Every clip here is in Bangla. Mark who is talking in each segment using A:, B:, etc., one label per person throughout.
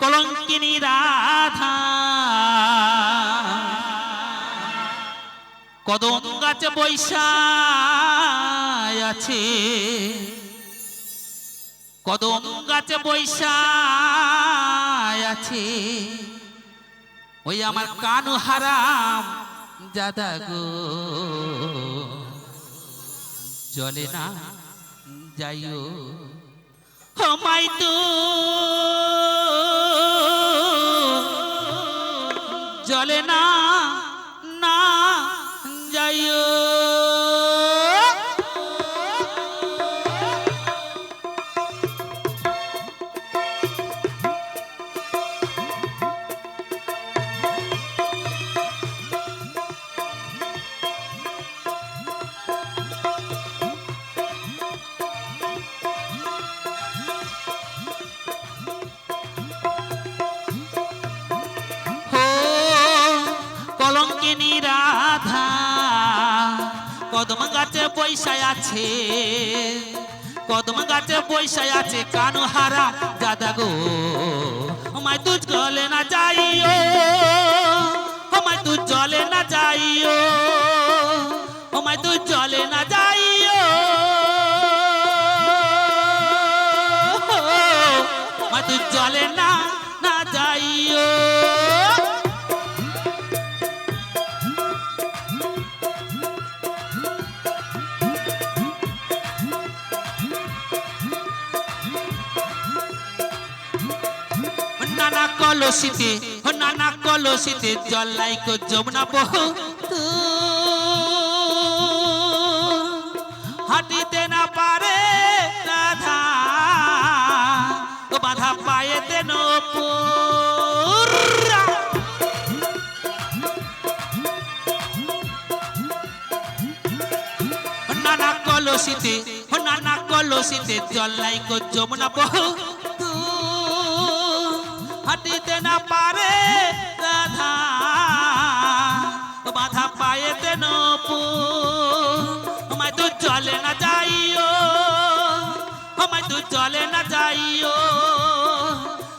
A: কলঙ্কিনী রাধা কদম গাছে বৈশা আছে, কদম গাছে বৈশা আছে, ওই আমার কানু হারাম জাদা গো, জলে না যাইও আমায় তো জলে না না যাইও। কলঙ্কিনী রাধা কদম গাছে বৈশায় আছে, কদম গাছে বৈশায় আছে, কানু হারাম জাদা গো আমায় তুই জলে না যাইও, আমায় তুই জলে না যাইও, আমায় তুই জলে না যাইও, আমায় তুই জলে না না যাইও। নানা কলসিতে নানা কলসিতে জল লাইক যমুনা বহু হাঁটিতে না পারে রাধা বাধা পায়েতে নপুর। নানা কলসিতে জল লাইক যমুনা বহু হাঁটিতে না পারে রাধা বাধা পায়েতে নপুর। আমায় তুই জলে না যাইও, আমায় তুই জলে না যাইও,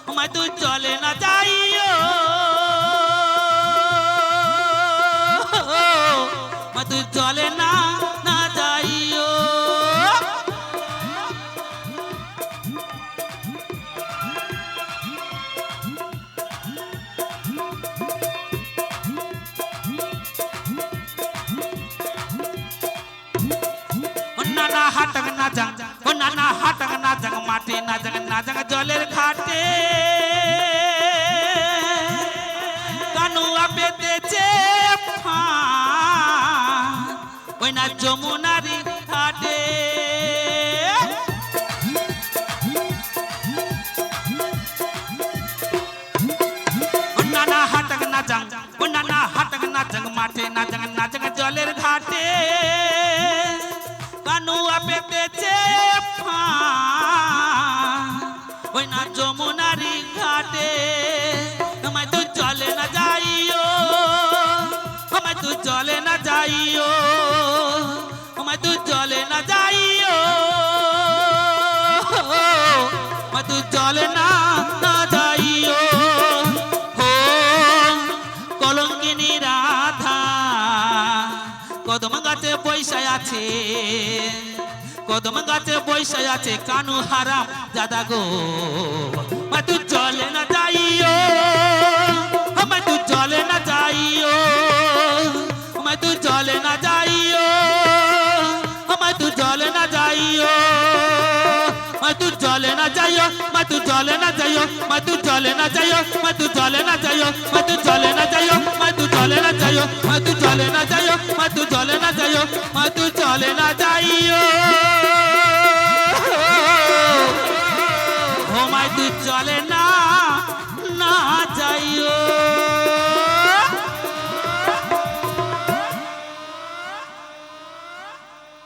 A: আমায় তুই জলে না যাইও, আমায় তুই জলে না না যাইও। নানা হাটক না যাং ও নানা হাটক না যাং মাটি না যাং জলের ঘাটে, কানুয়া পেতেছে ওই না যমুনারি ঘাটে। নানা হাটক না যাং ও নানা হাটক না যাং মাটি না যাং জলের ঘাটে, কানুয়া পেতেছে ওই না যমুনারি ঘাটে। আমায় তুই জলে না যাইও, আমায় তুই জলে না যাইও, আমায় তুই জলে না যাইও, আমায় তুই জলে না না যাইও। হো কলঙ্কিনী রাধা কদম গাছে বৈশায় আছে, কদম গাছে বৈশায় আছে, কানু হারাম জাদা গো আমায় তুই জলে না যাইও, আমায় তুই জলে না যাইও, আমায় তুই জলে না যাইও, আমায় তুই জলে না যাইও, আমায় তুই জলে না যাইও, আমায় তুই জলে না যাইও, আমায় তুই জলে না যাইও, আমায় তুই জলে না যাইও, আমায় তুই জলে না যাইও, আমায় তুই জলে না যাইও, আমায় তুই জলে না যাইও, আমায় তুই জলে না যাইও, আমায় তুই জলে না যাইও, আমায় তুই জলে না না যাইও।